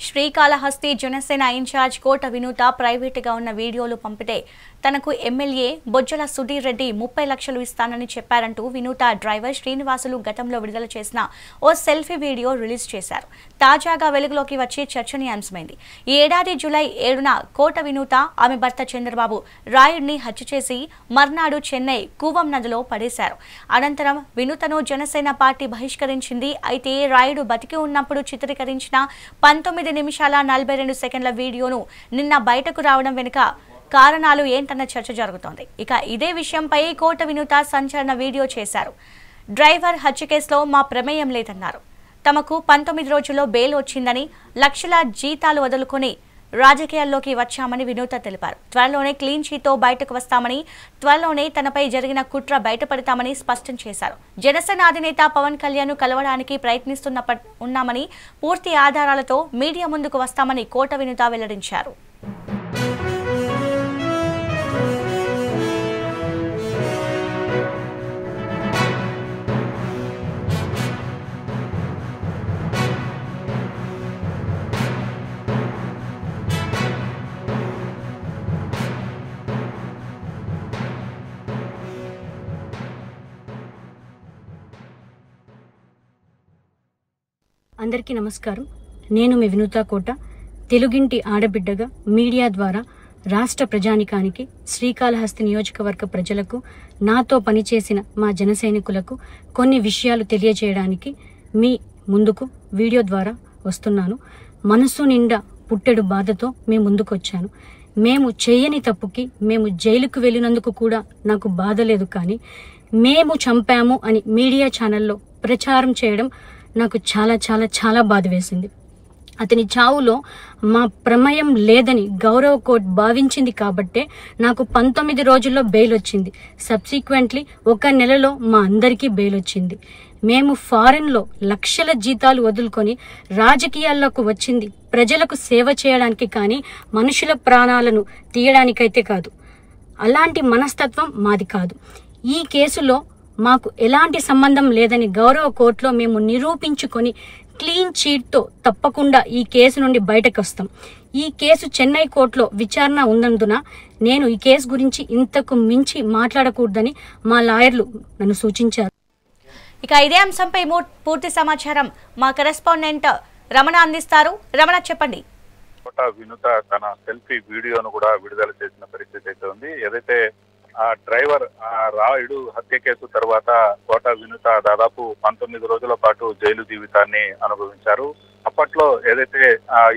Srikalahasti Janasena incharge కోట వినూత ప్రైవేటుగా ఉన్న వీడియోలు పంపితే తనకు ఎమ్మెల్యే బొజ్జల సుధీర్ రెడ్డి 30 లక్షలు ఇస్తానని చెప్పారంటూ వినూత డ్రైవర్ శ్రీనివాసులు గతంలో విడుదల చేసిన ఓ సెల్ఫీ వీడియో రిలీజ్ చేశారు. తాజాగా వెలుగులోకి వచ్చి చర్చనీయాంశమైంది. ఈ ఏడాది జూలై 7న కోట వినూత ఆమె భర్త చంద్రబాబు రాయుడిని హత్య చేసి మర్నాడు చెన్నై కూవం నదిలో పడేశారు. అనంతరం వినూతను జనసేన పార్టీ బహిష్కరించింది. అయితే రాయుడు బతికి ఉన్నప్పుడు చిత్రీకరించిన 19 నిమిషాల 42 సెకండ్ల వీడియోను నిన్న బయటకు రావడం వెనుక కారణాలు ఏంటన్న చర్చ జరుగుతోంది. ఇక ఇదే విషయంపై కోట వినూత సంచలన వీడియో చేశారు. డ్రైవర్ హత్య కేసులో మా ప్రమేయం లేదన్నారు. తమకు 19 రోజుల్లో బెయిల్ వచ్చిందని, లక్షల జీతాలు వదులుకొని రాజకీయాల్లోకి వచ్చామని వినూత తెలిపారు. త్వరలోనే క్లీన్ చీట్తో బయటకు వస్తామని, త్వరలోనే తనపై జరిగిన కుట్ర బయటపడతామని స్పష్టం చేశారు. జనసేన అధినేత పవన్ కళ్యాణ్ కలవడానికి ఉన్నామని, పూర్తి ఆధారాలతో మీడియా ముందుకు వస్తామని కోట వినూత వెల్లడించారు. అందరికీ నమస్కారం. నేను మీ వినూత కోట. తెలుగింటి ఆడబిడ్డగా మీడియా ద్వారా రాష్ట్ర ప్రజానికానికి, శ్రీకాళహస్తి నియోజకవర్గ ప్రజలకు, నాతో పనిచేసిన మా జన సైనికులకు కొన్ని విషయాలు తెలియజేయడానికి మీ ముందుకు వీడియో ద్వారా వస్తున్నాను. మనసు నిండా పుట్టెడు బాధతో మీ ముందుకు వచ్చాను. మేము చేయని తప్పుకి మేము జైలుకు వెళ్ళినందుకు కూడా నాకు బాధ లేదు. కానీ మేము చంపాము అని మీడియా ఛానల్లో ప్రచారం చేయడం నాకు చాలా చాలా చాలా బాధ వేసింది. అతని చావులో మా ప్రమేయం లేదని గౌరవ కోర్టు భావించింది కాబట్టే నాకు 19 రోజుల్లో బెయిల్ వచ్చింది. సబ్సిక్వెంట్లీ 1 నెలలో మా అందరికీ బెయిల్ వచ్చింది. మేము ఫారెన్లో లక్షల జీతాలు వదులుకొని రాజకీయాల్లోకి వచ్చింది ప్రజలకు సేవ చేయడానికి, కానీ మనుషుల ప్రాణాలను తీయడానికైతే కాదు. అలాంటి మనస్తత్వం మాది కాదు. ఈ కేసులో మాకు ఎలాంటి సంబంధం లేదని గౌరవ కోర్టులో మేము నిరూపించుకొని క్లీన్ చీట్తో తప్పకుండా ఈ కేసు నుండి బయటకు వస్తాం. ఈ కేసు చెన్నై కోర్టులో విచారణ ఉన్నందున నేను ఈ కేసు గురించి ఇంతకు మించి మాట్లాడకూడదని మా లాయర్లు నన్ను సూచించారు. ఇక ఇదే అంశంపై పూర్తి సమాచారం మా కరెస్పాండెంట్ రమణ అందిస్తారు. రమణ, చెప్పండి. కోట వినూత తన సెల్ఫీ వీడియోను కూడా విడుదల చేసిన పరిస్థితి అయితే ఉంది. ఏదైతే ఆ డ్రైవర్ రాయుడు హత్య కేసు తర్వాత కోట వినూత దాదాపు 19 రోజుల పాటు జైలు జీవితాన్ని అనుభవించారు. అప్పట్లో ఏదైతే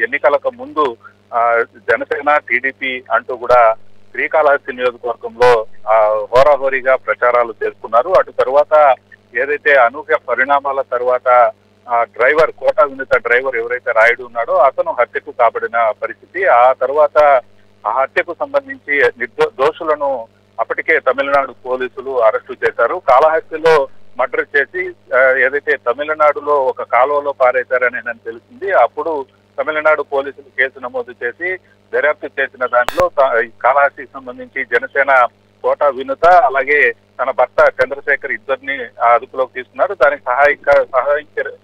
ఎన్నికలకు ముందు జనసేన, టీడీపీ అంటూ కూడా శ్రీకాళహస్తి నియోజకవర్గంలో హోరాహోరీగా ప్రచారాలు చేసుకున్నారు. అటు తర్వాత ఏదైతే అనూహ్య పరిణామాల తర్వాత డ్రైవర్ కోట వినూత డ్రైవర్ ఎవరైతే రాయుడు ఉన్నాడో అతను హత్యకు కాబడిన పరిస్థితి. ఆ తర్వాత ఆ హత్యకు సంబంధించి దోషులను అప్పటికే తమిళనాడు పోలీసులు అరెస్టు చేశారు. కాళహస్తిలో మర్డర్ చేసి ఏదైతే తమిళనాడులో ఒక కాలువలో పారేశారని నాకు తెలిసింది. అప్పుడు తమిళనాడు పోలీసులు కేసు నమోదు చేసి దర్యాప్తు చేసిన దానిలో కాళహస్తికి సంబంధించి జనసేన కోట వినూత అలాగే తన భర్త చంద్రశేఖర్ ఇద్దరిని అదుపులోకి తీసుకున్నారు. దానికి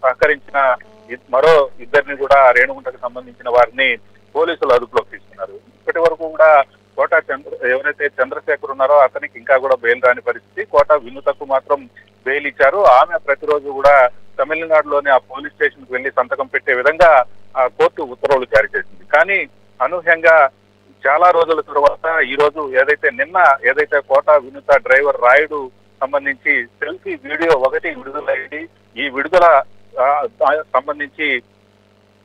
సహకరించిన మరో ఇద్దరిని కూడా రేణుగుంటకు సంబంధించిన వారిని పోలీసులు అదుపులోకి తీసుకున్నారు. ఇప్పటి వరకు కూడా కోట ఎవరైతే చంద్రశేఖర్ ఉన్నారో అతనికి ఇంకా కూడా బెయిల్ రాని పరిస్థితి. కోట వినూతకు మాత్రం బెయిల్ ఇచ్చారు. ఆమె ప్రతిరోజు కూడా తమిళనాడులోని ఆ పోలీస్ స్టేషన్ కు వెళ్లి సంతకం పెట్టే విధంగా కోర్టు ఉత్తర్వులు జారీ చేసింది. కానీ అనూహ్యంగా చాలా రోజుల తర్వాత ఈ రోజు నిన్న ఏదైతే కోట వినూత డ్రైవర్ రాయుడు సంబంధించి సెల్ఫీ వీడియో ఒకటి విడుదలైంది. ఈ విడుదల సంబంధించి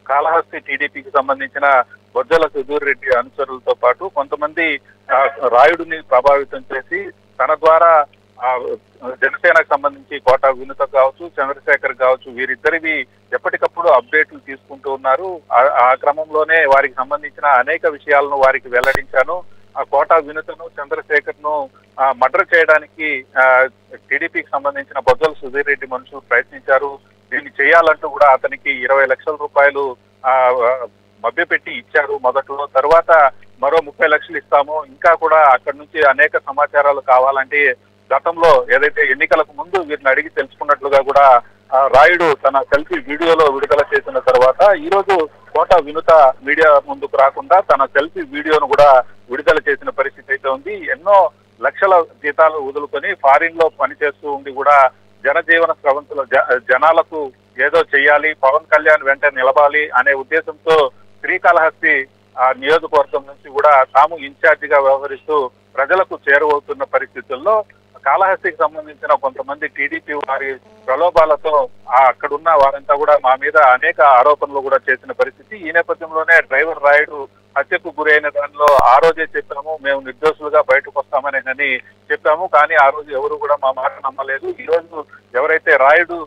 కాళహస్తి టీడీపీకి సంబంధించిన బొజ్జల సుధీర్ రెడ్డి అనుచరులతో పాటు కొంతమంది రాయుడిని ప్రభావితం చేసి తన ద్వారా జనసేనకు సంబంధించి కోట వినూత కావచ్చు, చంద్రశేఖర్ కావచ్చు, వీరిద్దరివి ఎప్పటికప్పుడు అప్డేట్లు తీసుకుంటూ ఉన్నారు. ఆ క్రమంలోనే వారికి సంబంధించిన అనేక విషయాలను వారికి వెల్లడించాను. ఆ కోట వినూతను, చంద్రశేఖర్ ను మర్డర్ చేయడానికి టీడీపీకి సంబంధించిన బొజ్జల సుధీర్ రెడ్డి మనుషులు ప్రయత్నించారు. దీన్ని చేయాలంటూ కూడా అతనికి 20 లక్షల రూపాయలు మభ్యపెట్టి ఇచ్చారు మొదట్లో. తర్వాత మరో 30 లక్షలు ఇస్తాము, ఇంకా కూడా అక్కడి నుంచి అనేక సమాచారాలు కావాలంటే గతంలో ఏదైతే ఎన్నికలకు ముందు వీరిని అడిగి తెలుసుకున్నట్లుగా కూడా రాయుడు తన సెల్ఫీ వీడియోలో విడుదల చేసిన తర్వాత ఈ రోజు కోట వినుత మీడియా ముందుకు రాకుండా తన సెల్ఫీ వీడియోను కూడా విడుదల చేసిన పరిస్థితి అయితే ఉంది. ఎన్నో లక్షల జీతాలు వదులుకొని ఫారిన్ లో పనిచేస్తూ ఉండి కూడా జనజీవన స్రవంతుల జనాలకు ఏదో చెయ్యాలి, పవన్ కళ్యాణ్ వెంట నిలబాలి అనే ఉద్దేశంతో శ్రీకాళహస్తి నియోజకవర్గం నుంచి కూడా తాము ఇన్ఛార్జిగా వ్యవహరిస్తూ ప్రజలకు చేరువవుతున్న పరిస్థితుల్లో కాళహస్తికి సంబంధించిన కొంతమంది టీడీపీ వారి ప్రలోభాలతో అక్కడున్న వారంతా కూడా మా మీద అనేక ఆరోపణలు కూడా చేసిన పరిస్థితి. ఈ నేపథ్యంలోనే డ్రైవర్ రాయుడు హత్యకు గురైన దానిలో ఆ రోజే చెప్పాము, మేము నిర్దోషులుగా బయటకు వస్తామని చెప్పాము. కానీ ఆ రోజు ఎవరు కూడా మా మాట నమ్మలేదు. ఈ రోజు ఎవరైతే రాయుడు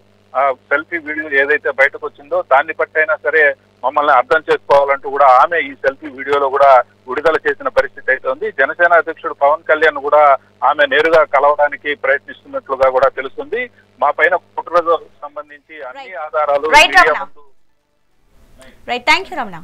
సెల్ఫీ వీడియో ఏదైతే బయటకు వచ్చిందో దాన్ని బట్టైనా సరే మమ్మల్ని అర్థం చేసుకోవాలంటూ కూడా ఆమె ఈ సెల్ఫీ వీడియోలో కూడా విడుదల చేసిన పరిస్థితి అయితే ఉంది. జనసేన అధ్యక్షుడు పవన్ కళ్యాణ్ కూడా ఆమె నేరుగా కలవడానికి ప్రయత్నిస్తున్నట్లుగా కూడా తెలుస్తుంది. మా పైన కుట్రకు సంబంధించి అన్ని ఆధారాలు థ్యాంక్ యూ రమణ.